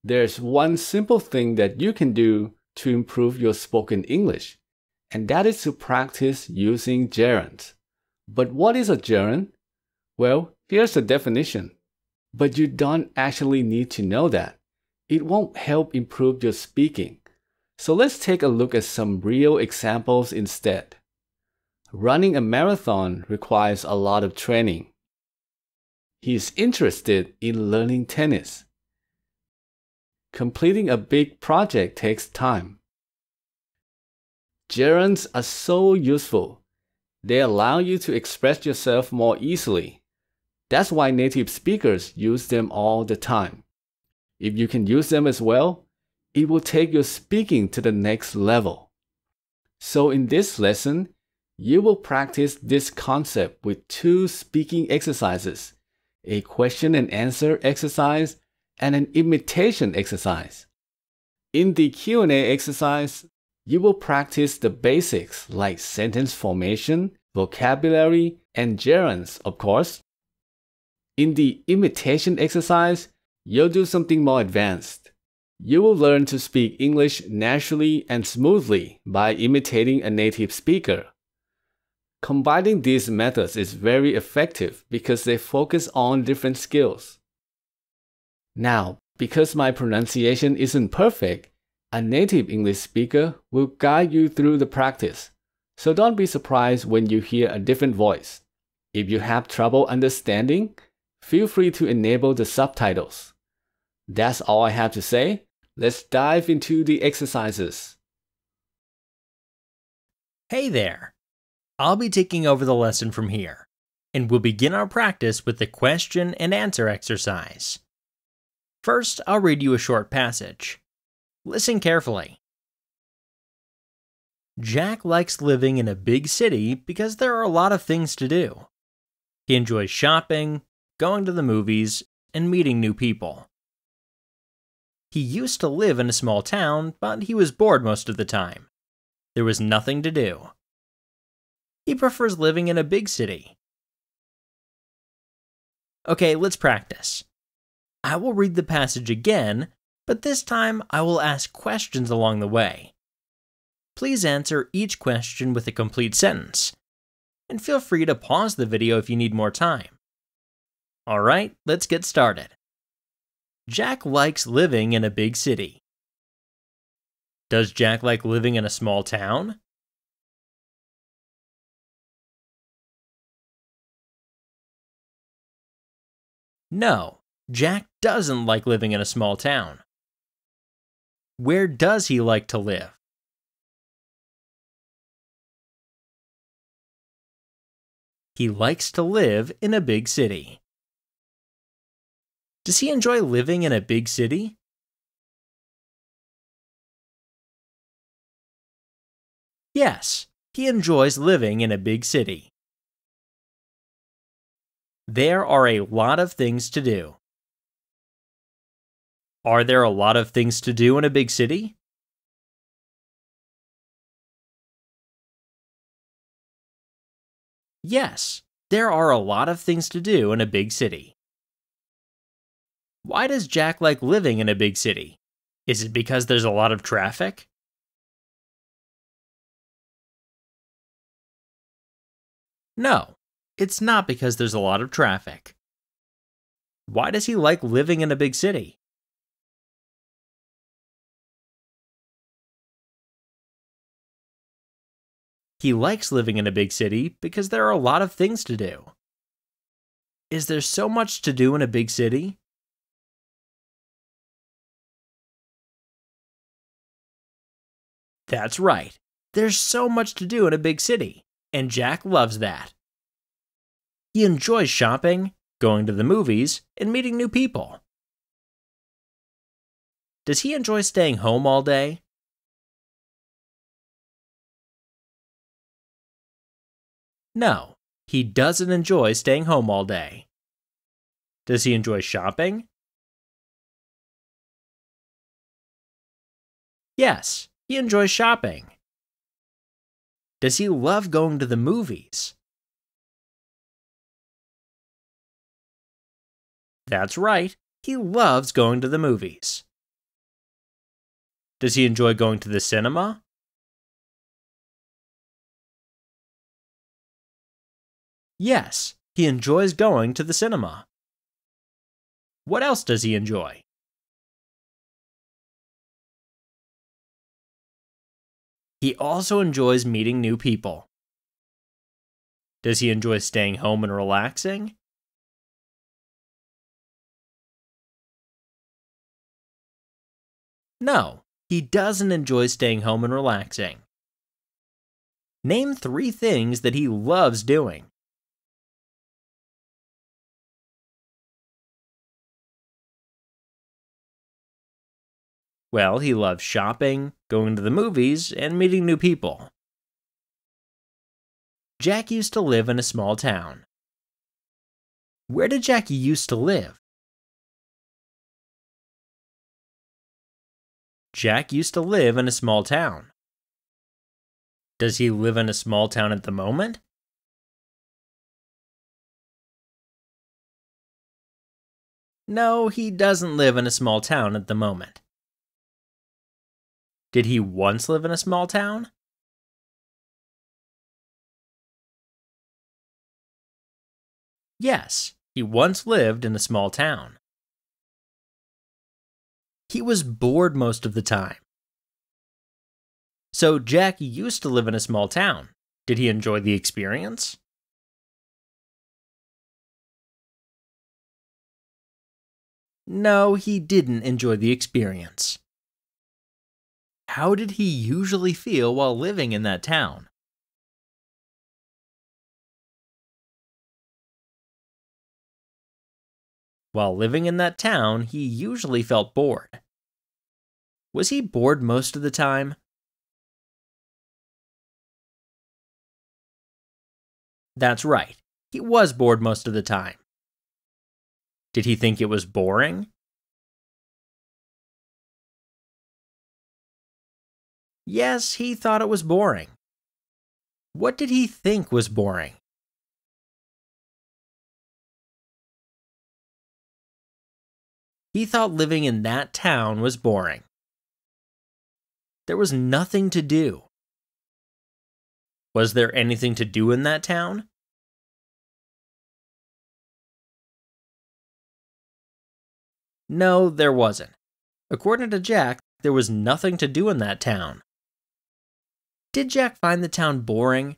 There's one simple thing that you can do to improve your spoken English, and that is to practice using gerunds. But what is a gerund? Well, here's the definition. But you don't actually need to know that. It won't help improve your speaking. So let's take a look at some real examples instead. Running a marathon requires a lot of training. He's interested in learning tennis. Completing a big project takes time. Gerunds are so useful. They allow you to express yourself more easily. That's why native speakers use them all the time. If you can use them as well, it will take your speaking to the next level. So in this lesson, you will practice this concept with 2 speaking exercises, a question and answer exercise and an imitation exercise. In the Q&A exercise, you will practice the basics like sentence formation, vocabulary, and gerunds, of course. In the imitation exercise, you'll do something more advanced. You will learn to speak English naturally and smoothly by imitating a native speaker. Combining these methods is very effective because they focus on different skills. Now, because my pronunciation isn't perfect, a native English speaker will guide you through the practice. So don't be surprised when you hear a different voice. If you have trouble understanding, feel free to enable the subtitles. That's all I have to say. Let's dive into the exercises. Hey there! I'll be taking over the lesson from here, and we'll begin our practice with the question and answer exercise. First, I'll read you a short passage. Listen carefully. Jack likes living in a big city because there are a lot of things to do. He enjoys shopping, going to the movies, and meeting new people. He used to live in a small town, but he was bored most of the time. There was nothing to do. He prefers living in a big city. Okay, let's practice. I will read the passage again, but this time I will ask questions along the way. Please answer each question with a complete sentence, and feel free to pause the video if you need more time. Alright, let's get started. Jack likes living in a big city. Does Jack like living in a small town? No, Jack doesn't like living in a small town. Where does he like to live? He likes to live in a big city. Does he enjoy living in a big city? Yes, he enjoys living in a big city. There are a lot of things to do. Are there a lot of things to do in a big city? Yes, there are a lot of things to do in a big city. Why does Jack like living in a big city? Is it because there's a lot of traffic? No, it's not because there's a lot of traffic. Why does he like living in a big city? He likes living in a big city because there are a lot of things to do. Is there so much to do in a big city? That's right. There's so much to do in a big city, and Jack loves that. He enjoys shopping, going to the movies, and meeting new people. Does he enjoy staying home all day? No, he doesn't enjoy staying home all day. Does he enjoy shopping? Yes, he enjoys shopping. Does he love going to the movies? That's right, he loves going to the movies. Does he enjoy going to the cinema? Yes, he enjoys going to the cinema. What else does he enjoy? He also enjoys meeting new people. Does he enjoy staying home and relaxing? No, he doesn't enjoy staying home and relaxing. Name 3 things that he loves doing. Well, he loves shopping, going to the movies, and meeting new people. Jack used to live in a small town. Where did Jack used to live? Jack used to live in a small town. Does he live in a small town at the moment? No, he doesn't live in a small town at the moment. Did he once live in a small town? Yes, he once lived in a small town. He was bored most of the time. So Jack used to live in a small town. Did he enjoy the experience? No, he didn't enjoy the experience. How did he usually feel while living in that town? While living in that town, he usually felt bored. Was he bored most of the time? That's right, he was bored most of the time. Did he think it was boring? Yes, he thought it was boring. What did he think was boring? He thought living in that town was boring. There was nothing to do. Was there anything to do in that town? No, there wasn't. According to Jack, there was nothing to do in that town. Did Jack find the town boring?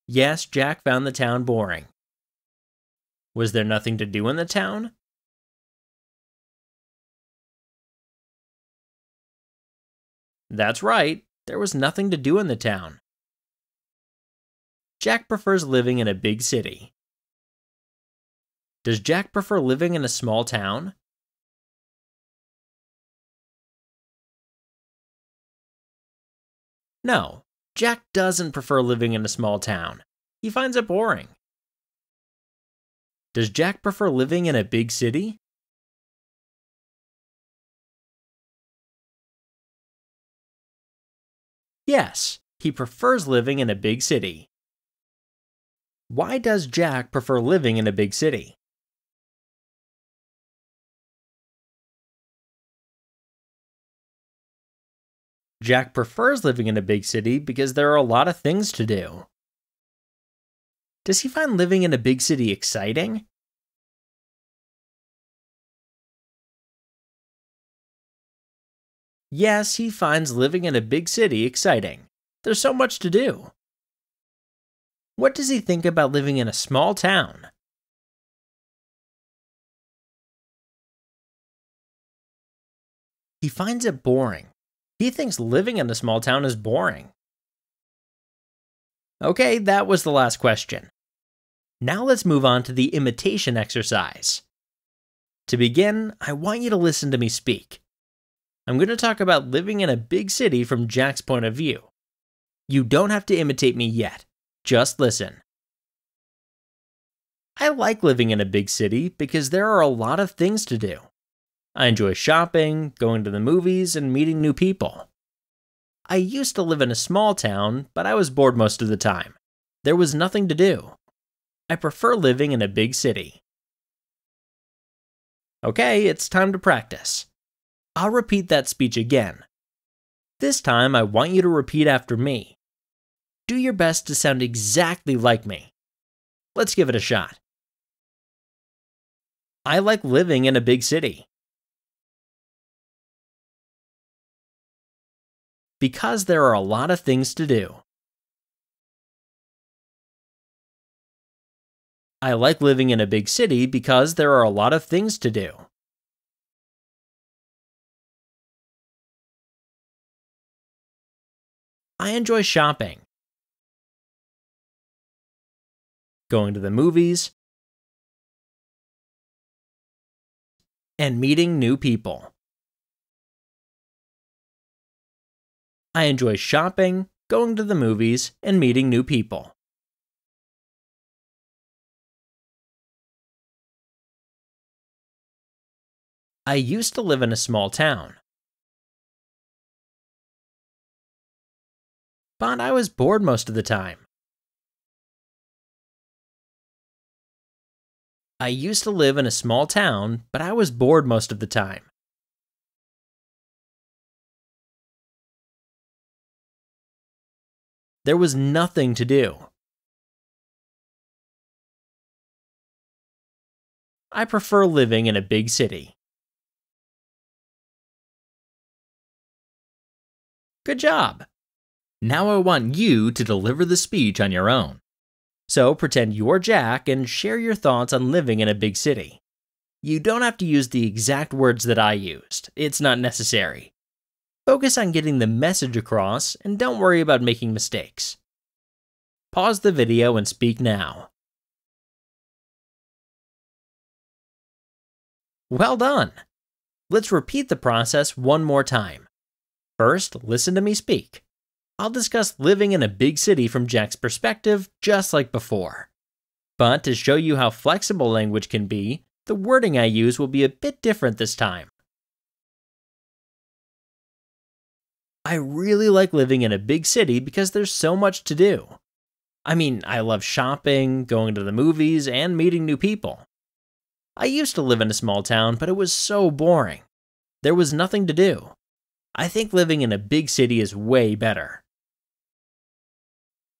Yes, Jack found the town boring. Was there nothing to do in the town? That's right, there was nothing to do in the town. Jack prefers living in a big city. Does Jack prefer living in a small town? No, Jack doesn't prefer living in a small town. He finds it boring. Does Jack prefer living in a big city? Yes, he prefers living in a big city. Why does Jack prefer living in a big city? Jack prefers living in a big city because there are a lot of things to do. Does he find living in a big city exciting? Yes, he finds living in a big city exciting. There's so much to do. What does he think about living in a small town? He finds it boring. He thinks living in a small town is boring. Okay, that was the last question. Now let's move on to the imitation exercise. To begin, I want you to listen to me speak. I'm going to talk about living in a big city from Jack's point of view. You don't have to imitate me yet. Just listen. I like living in a big city because there are a lot of things to do. I enjoy shopping, going to the movies, and meeting new people. I used to live in a small town, but I was bored most of the time. There was nothing to do. I prefer living in a big city. Okay, it's time to practice. I'll repeat that speech again. This time, I want you to repeat after me. Do your best to sound exactly like me. Let's give it a shot. I like living in a big city. Because there are a lot of things to do. I like living in a big city because there are a lot of things to do. I enjoy shopping, going to the movies, and meeting new people. I enjoy shopping, going to the movies, and meeting new people. I used to live in a small town, but I was bored most of the time. I used to live in a small town, but I was bored most of the time. There was nothing to do. I prefer living in a big city. Good job! Now I want you to deliver the speech on your own. So pretend you're Jack and share your thoughts on living in a big city. You don't have to use the exact words that I used. It's not necessary. Focus on getting the message across and don't worry about making mistakes. Pause the video and speak now. Well done! Let's repeat the process one more time. First, listen to me speak. I'll discuss living in a big city from Jack's perspective, just like before. But to show you how flexible language can be, the wording I use will be a bit different this time. I really like living in a big city because there's so much to do. I love shopping, going to the movies, and meeting new people. I used to live in a small town, but it was so boring. There was nothing to do. I think living in a big city is way better.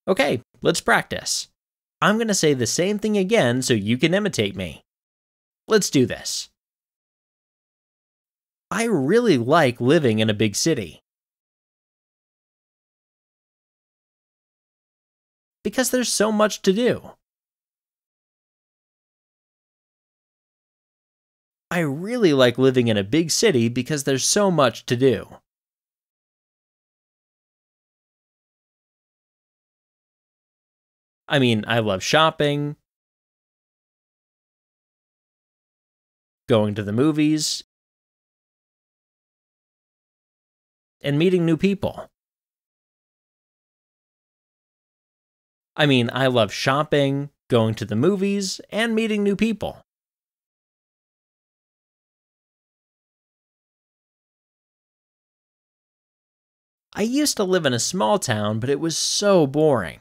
Okay, let's practice. I'm going to say the same thing again so you can imitate me. Let's do this. I really like living in a big city. Because there's so much to do. I really like living in a big city because there's so much to do. I love shopping, going to the movies, and meeting new people. I love shopping, going to the movies, and meeting new people. I used to live in a small town, but it was so boring.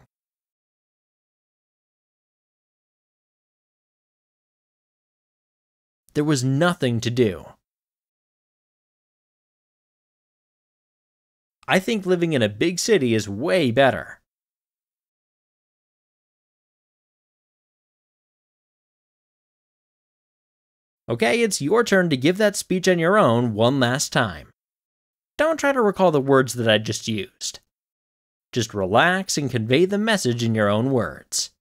There was nothing to do. I think living in a big city is way better. Okay, it's your turn to give that speech on your own one last time. Don't try to recall the words that I just used. Just relax and convey the message in your own words.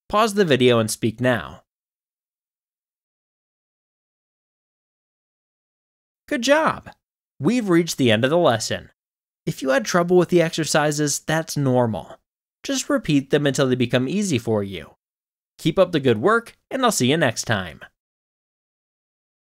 Pause the video and speak now. Good job! We've reached the end of the lesson. If you had trouble with the exercises, that's normal. Just repeat them until they become easy for you. Keep up the good work, and I'll see you next time.